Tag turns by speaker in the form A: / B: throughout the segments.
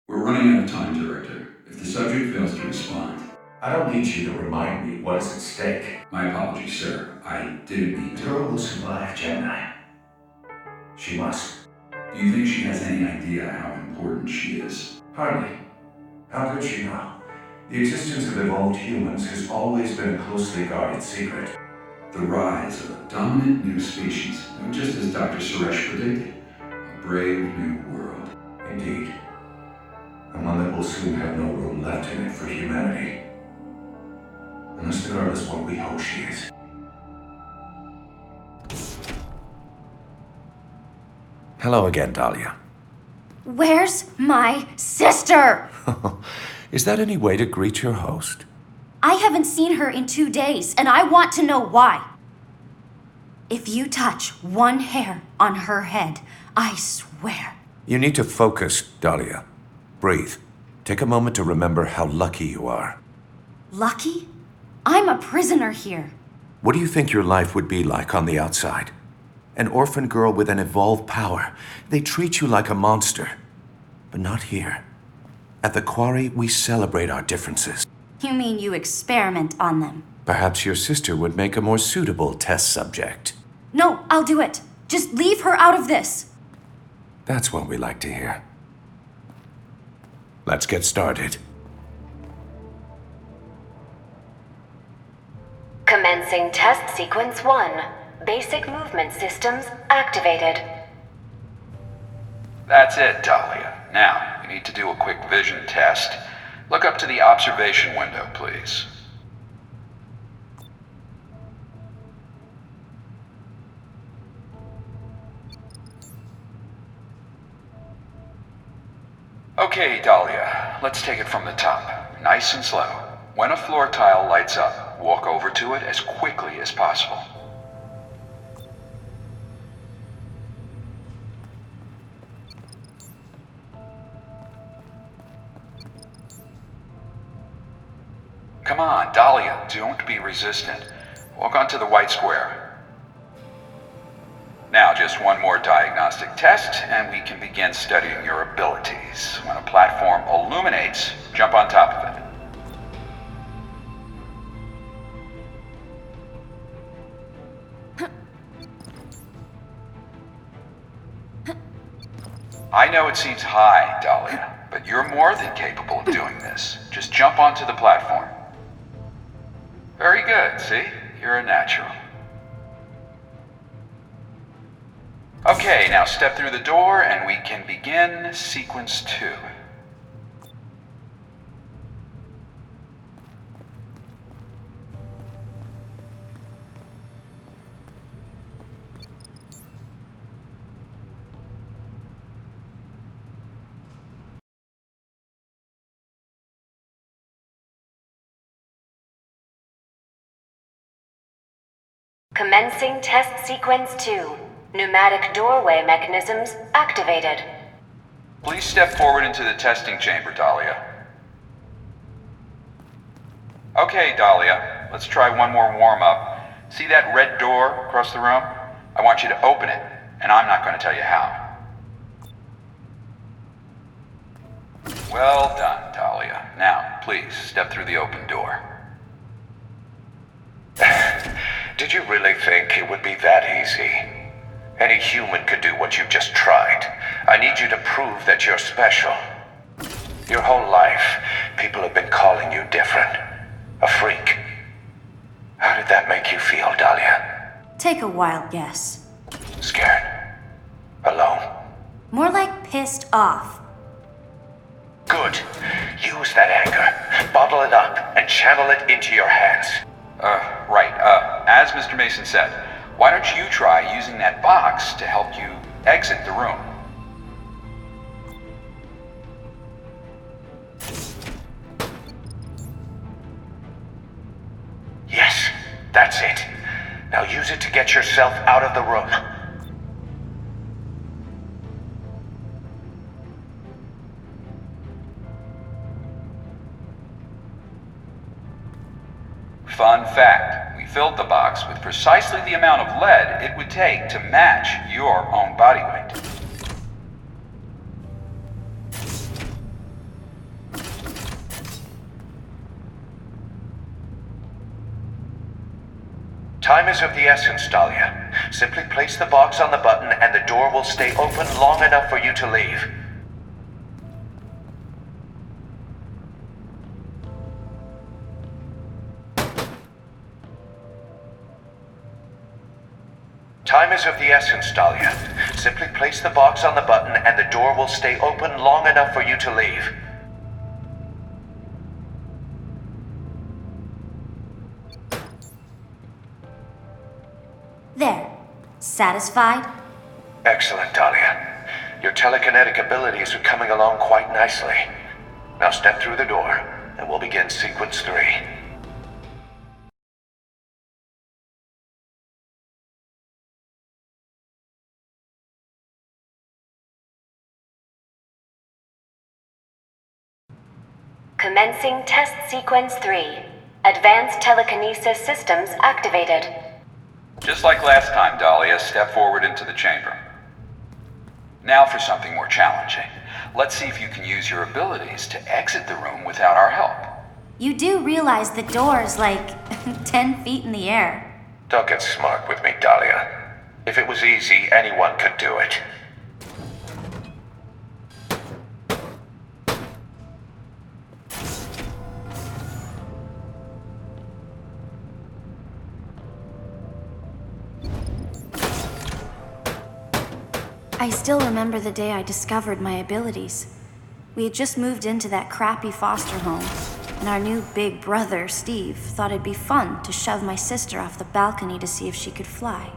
A: We're running out of time, Director. If the subject fails to respond...
B: I don't need you to remind me what is at stake.
A: My apologies, sir. I didn't mean
B: The
A: to.
B: girl will survive, Gemini. She must.
A: Do you think she has any idea how important she is?
B: Hardly. How could she know? The existence of evolved humans has always been a closely guarded secret.
A: The rise of a dominant new species, just as Dr. Suresh predicted. A brave new world.
B: Indeed. And one that will soon have no room left in it for humanity. Unless the girl is what we hope she is.
C: Hello again, Dahlia.
D: Where's my sister?
C: Is that any way to greet your host?
D: I haven't seen her in 2 days, and I want to know why. If you touch one hair on her head, I swear.
C: You need to focus, Dahlia. Breathe. Take a moment to remember how lucky you are.
D: Lucky? I'm a prisoner here.
C: What do you think your life would be like on the outside? An orphan girl with an evolved power. They treat you like a monster. But not here. At the Quarry, we celebrate our differences.
D: You mean you experiment on them?
C: Perhaps your sister would make a more suitable test subject.
D: No, I'll do it. Just leave her out of this.
C: That's what we like to hear. Let's get started.
E: Commencing test sequence 1. Basic movement systems activated.
F: That's it, Dahlia. Now, you need to do a quick vision test. Look up to the observation window, please. Okay, Dahlia, let's take it from the top. Nice and slow. When a floor tile lights up, walk over to it as quickly as possible. Come on, Dahlia, don't be resistant. Walk onto the white square. Now, just one more diagnostic test, and we can begin studying your abilities. When a platform illuminates, jump on top of it. I know it seems high, Dahlia, but you're more than capable of doing this. Just jump onto the platform. Very good, see? You're a natural. Okay, now step through the door and we can begin sequence 2.
E: Commencing test sequence 2. Pneumatic doorway mechanisms activated.
F: Please step forward into the testing chamber, Dahlia. Okay, Dahlia, let's try one more warm-up. See that red door across the room? I want you to open it, and I'm not going to tell you how. Well done, Dahlia. Now, please, step through the open door.
B: Did you really think it would be that easy? Any human could do what you've just tried. I need you to prove that you're special. Your whole life, people have been calling you different. A freak. How did that make you feel, Dahlia?
D: Take a wild guess.
B: Scared? Alone?
D: More like pissed off.
B: Good. Use that anger. Bottle it up and channel it into your hands.
F: Right. As Mr. Mason said, why don't you try using that box to help you exit the room?
B: Yes, that's it. Now use it to get yourself out of the room.
F: Fun fact, we filled the box with precisely the amount of lead it would take to match your own body weight.
B: Time is of the essence, Dahlia. Simply place the box on the button and the door will stay open long enough for you to leave. Time is of the essence, Dahlia. Simply place the box on the button and the door will stay open long enough for you to leave.
D: There. Satisfied?
B: Excellent, Dahlia. Your telekinetic abilities are coming along quite nicely. Now step through the door, and we'll begin sequence 3.
E: Commencing test sequence 3. Advanced telekinesis systems activated.
F: Just like last time, Dahlia, step forward into the chamber. Now for something more challenging. Let's see if you can use your abilities to exit the room without our help.
D: You do realize the door's like 10 feet in the air.
B: Don't get smart with me, Dahlia. If it was easy, anyone could do it.
D: I still remember the day I discovered my abilities. We had just moved into that crappy foster home, and our new big brother, Steve, thought it'd be fun to shove my sister off the balcony to see if she could fly.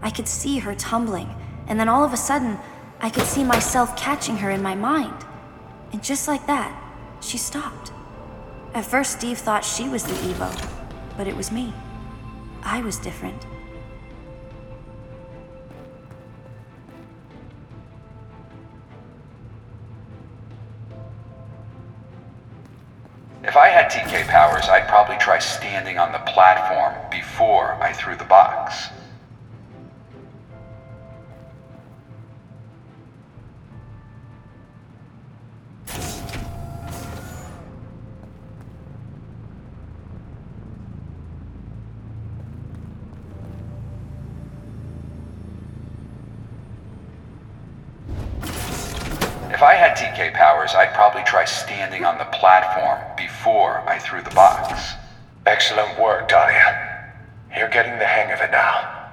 D: I could see her tumbling, and then all of a sudden, I could see myself catching her in my mind. And just like that, she stopped. At first, Steve thought she was the EVO, but it was me. I was different.
F: If I had TK powers, I'd probably try standing on the platform before I threw the box. If I had TK powers, I'd probably try standing on the platform before I threw the box.
B: Excellent work, Dahlia. You're getting the hang of it now.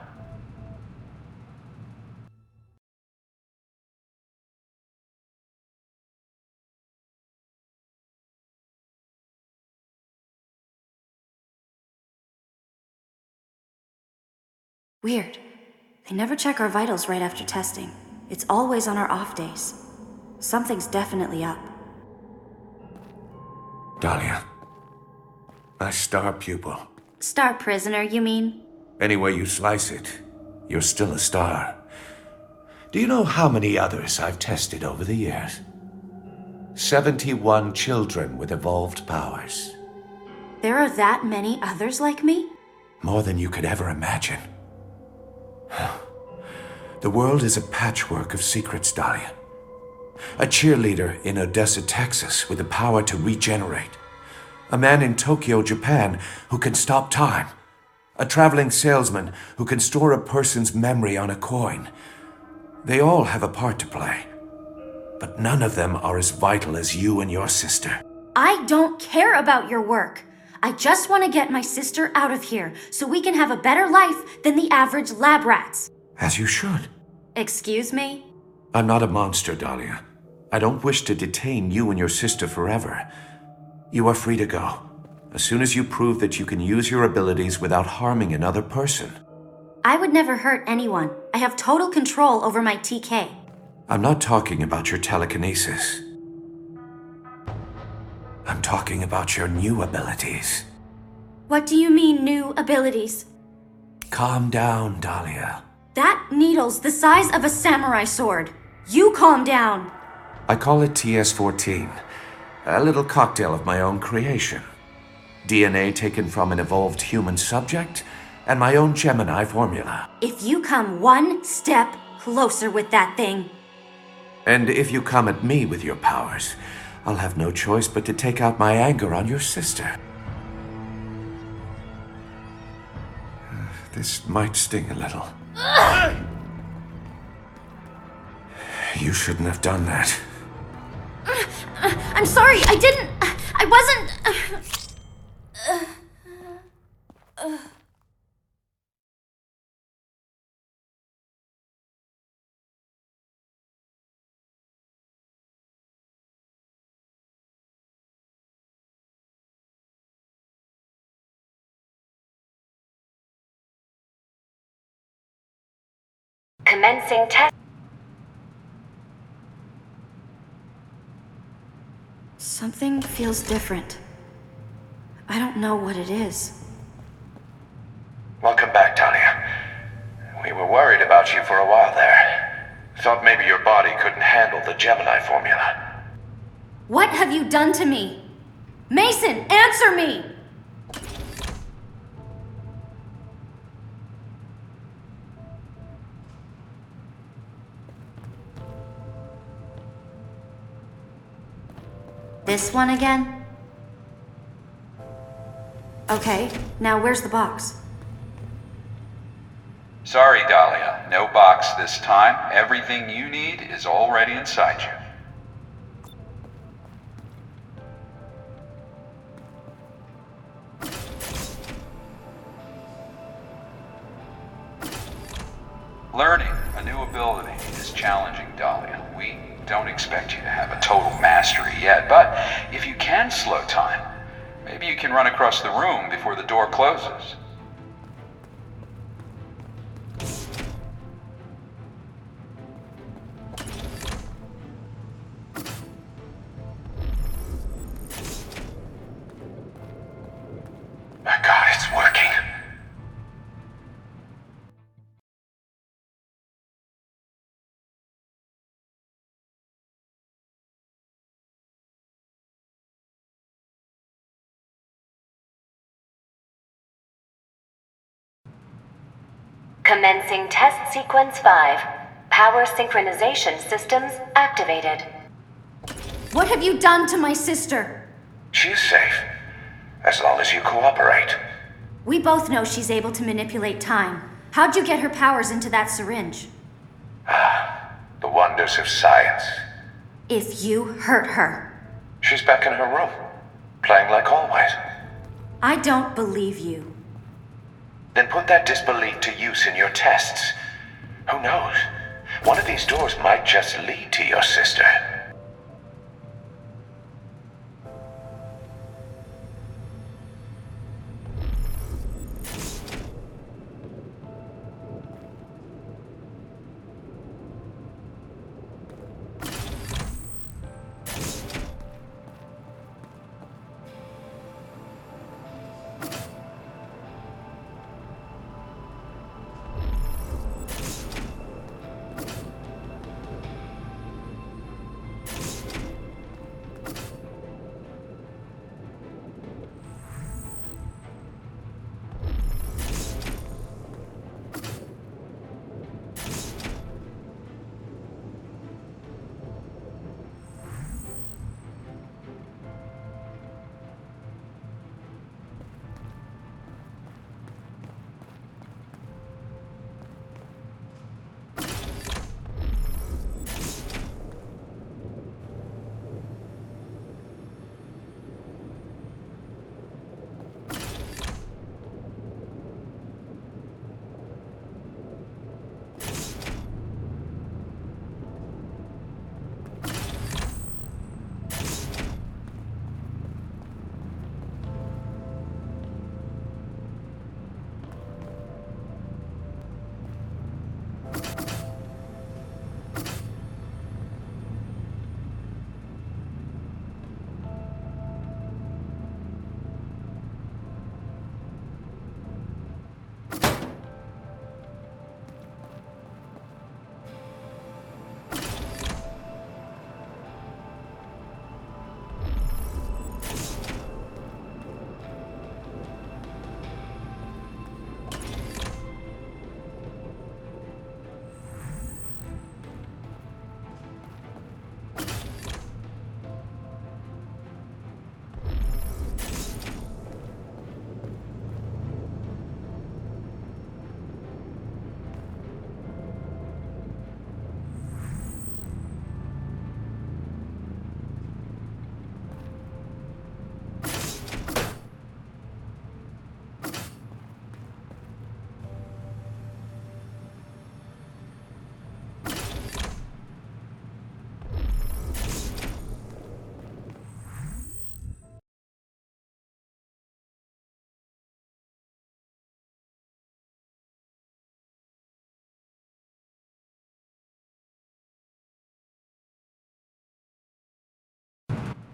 D: Weird. They never check our vitals right after testing. It's always on our off days. Something's definitely up.
C: Dahlia. My star pupil.
D: Star prisoner, you mean?
C: Any way you slice it, you're still a star. Do you know how many others I've tested over the years? 71 children with evolved powers.
D: There are that many others like me?
C: More than you could ever imagine. The world is a patchwork of secrets, Dahlia. A cheerleader in Odessa, Texas, with the power to regenerate. A man in Tokyo, Japan, who can stop time. A traveling salesman who can store a person's memory on a coin. They all have a part to play. But none of them are as vital as you and your sister.
D: I don't care about your work. I just want to get my sister out of here so we can have a better life than the average lab rats.
C: As you should.
D: Excuse me?
C: I'm not a monster, Dahlia. I don't wish to detain you and your sister forever. You are free to go, as soon as you prove that you can use your abilities without harming another person.
D: I would never hurt anyone. I have total control over my TK.
C: I'm not talking about your telekinesis. I'm talking about your new abilities.
D: What do you mean, new abilities?
C: Calm down, Dahlia.
D: That needle's the size of a samurai sword. You calm down.
C: I call it TS-14, a little cocktail of my own creation. DNA taken from an evolved human subject, and my own Gemini formula.
D: If you come one step closer with that thing...
C: And if you come at me with your powers, I'll have no choice but to take out my anger on your sister. This might sting a little. You shouldn't have done that.
D: I'm sorry, I didn't. I wasn't.
E: Commencing test.
D: Something feels different. I don't know what it is.
B: Welcome back, Dahlia. We were worried about you for a while there. Thought maybe your body couldn't handle the Gemini formula.
D: What have you done to me? Mason, answer me! This one again? Okay, now where's the box?
F: Sorry, Dahlia. No box this time. Everything you need is already inside you. Learning a new ability is challenging, Dahlia. We don't expect you to have a total mastery yet, but if you can slow time, maybe you can run across the room before the door closes.
B: My God, it's working.
E: Commencing test sequence 5. Power synchronization systems activated.
D: What have you done to my sister?
B: She's safe, as long as you cooperate.
D: We both know she's able to manipulate time. How'd you get her powers into that syringe?
B: The wonders of science.
D: If you hurt her.
B: She's back in her room, playing like always.
D: I don't believe you.
B: Then put that disbelief to use in your tests. Who knows? One of these doors might just lead to your sister.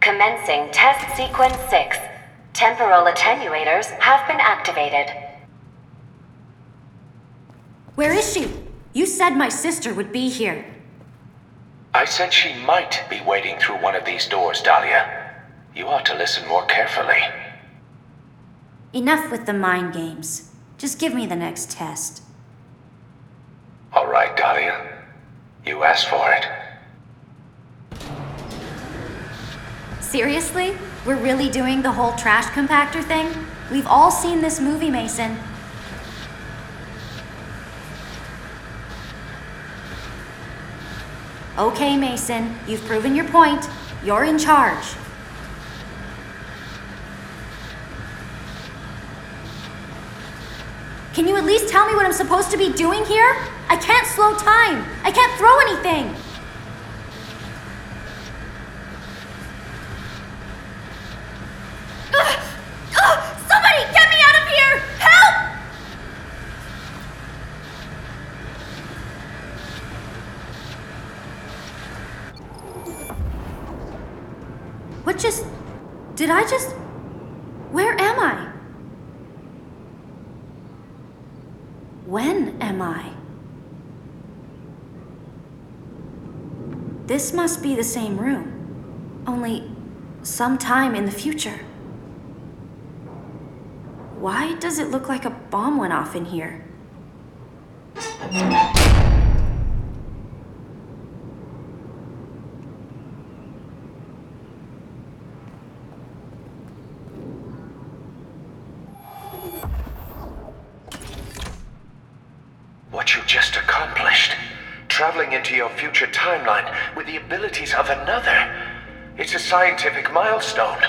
E: Commencing test sequence 6. Temporal attenuators have been activated.
D: Where is she? You said my sister would be here.
B: I said she might be waiting through one of these doors, Dahlia. You ought to listen more carefully.
D: Enough with the mind games. Just give me the next test.
B: All right, Dahlia. You asked for it.
D: Seriously? We're really doing the whole trash compactor thing? We've all seen this movie, Mason. Okay, Mason, you've proven your point. You're in charge. Can you at least tell me what I'm supposed to be doing here? I can't slow time. I can't throw anything. Somebody get me out of here! Help! Where am I? When am I? This must be the same room, only sometime in the future. Why does it look like a bomb went off in here?
B: What you just accomplished. Traveling into your future timeline with the abilities of another. It's a scientific milestone.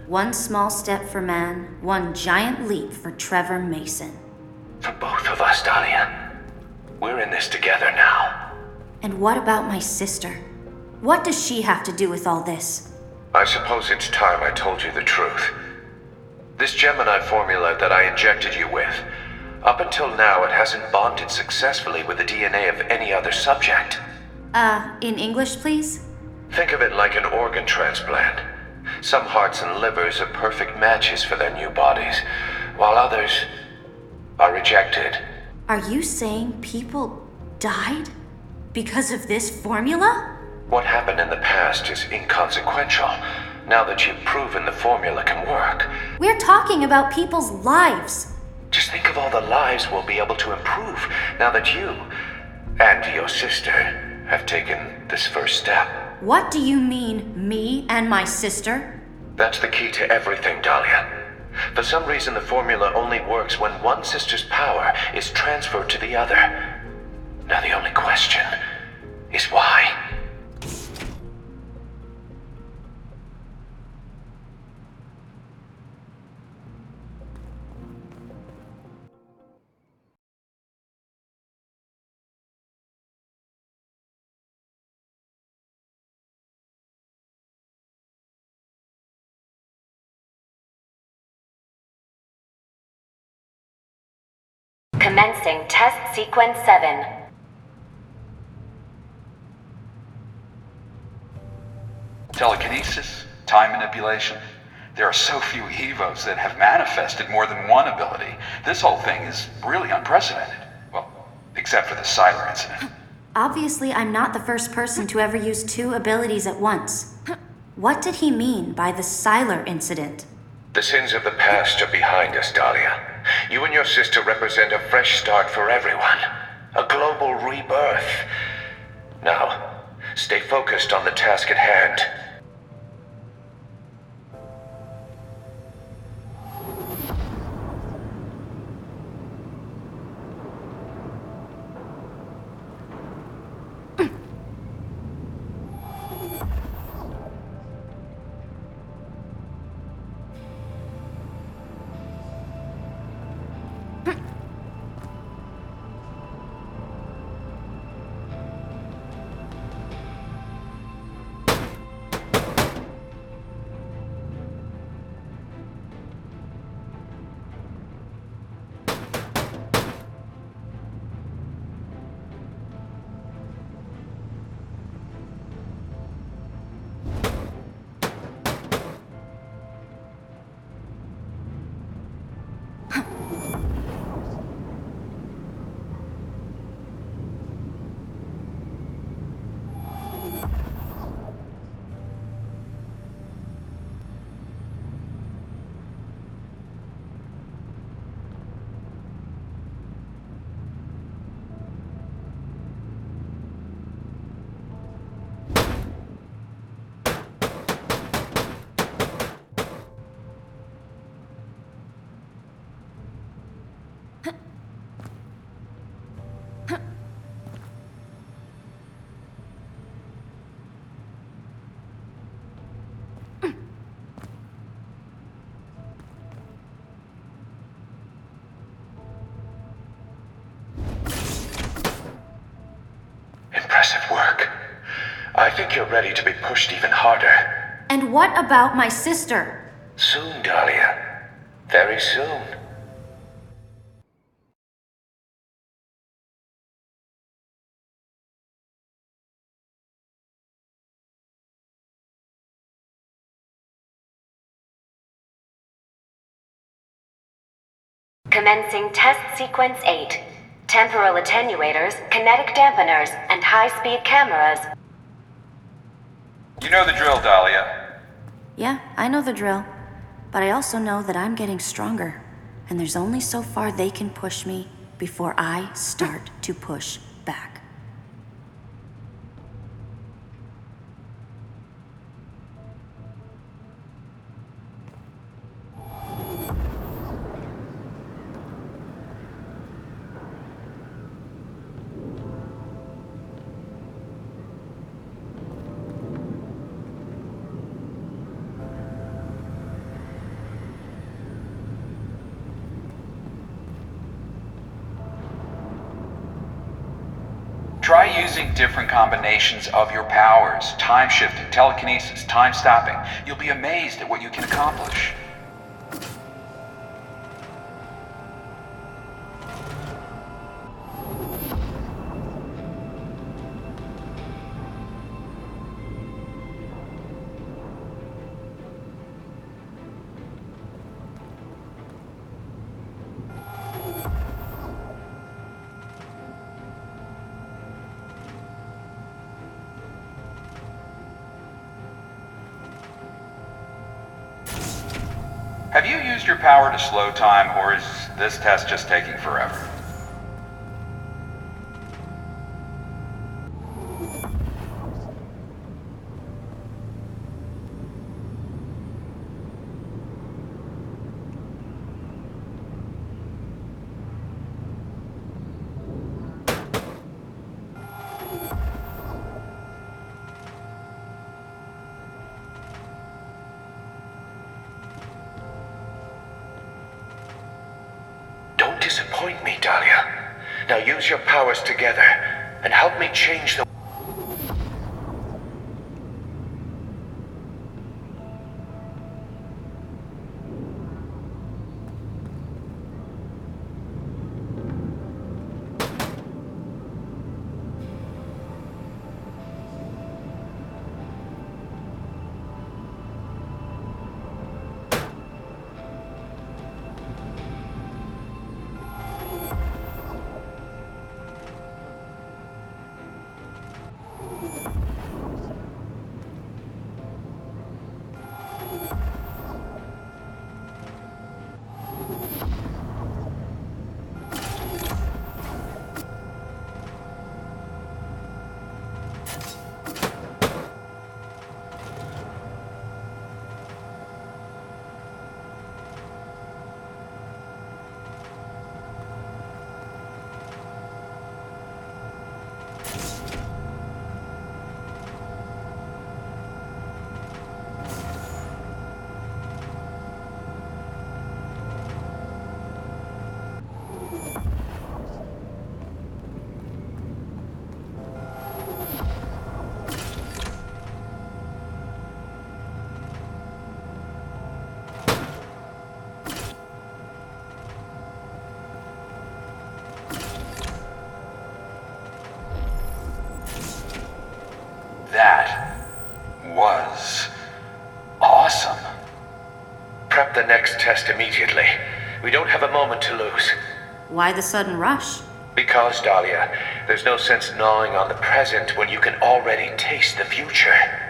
D: One small step for man, one giant leap for Trevor Mason.
B: For both of us, Dahlia. We're in this together now.
D: And what about my sister? What does she have to do with all this?
B: I suppose it's time I told you the truth. This Gemini formula that I injected you with, up until now it hasn't bonded successfully with the DNA of any other subject.
D: In English, please?
B: Think of it like an organ transplant. Some hearts and livers are perfect matches for their new bodies, while others are rejected.
D: Are you saying people died because of this formula?
B: What happened in the past is inconsequential, now that you've proven the formula can work.
D: We're talking about people's lives.
B: Just think of all the lives we'll be able to improve now that you and your sister have taken this first step.
D: What do you mean, me and my sister?
B: That's the key to everything, Dahlia. For some reason, the formula only works when one sister's power is transferred to the other. Now the only question is why?
E: Commencing test sequence 7.
F: Telekinesis, time manipulation. There are so few EVOs that have manifested more than one ability. This whole thing is really unprecedented. Well, except for the Siler incident.
D: Obviously, I'm not the first person to ever use two abilities at once. What did he mean by the Siler incident?
B: The sins of the past are behind us, Dahlia. You and your sister represent a fresh start for everyone. A global rebirth. Now, stay focused on the task at hand. impressive work. I think you're ready to be pushed even harder.
D: And what about my sister?
B: Soon, Dahlia. Very soon.
E: Commencing test sequence 8. Temporal attenuators, kinetic dampeners, and high-speed cameras.
F: You know the drill, Dahlia.
D: Yeah, I know the drill. But I also know that I'm getting stronger. And there's only so far they can push me before I start to push back.
F: Try using different combinations of your powers. Time shifting, telekinesis, time stopping. You'll be amazed at what you can accomplish. Have you used your power to slow time, or is this test just taking forever?
B: Disappoint me, Dahlia. Now use your powers together and help me change the...
F: That was awesome.
B: Prep the next test immediately. We don't have a moment to lose.
D: Why the sudden rush?
B: Because, Dahlia, there's no sense gnawing on the present when you can already taste the future.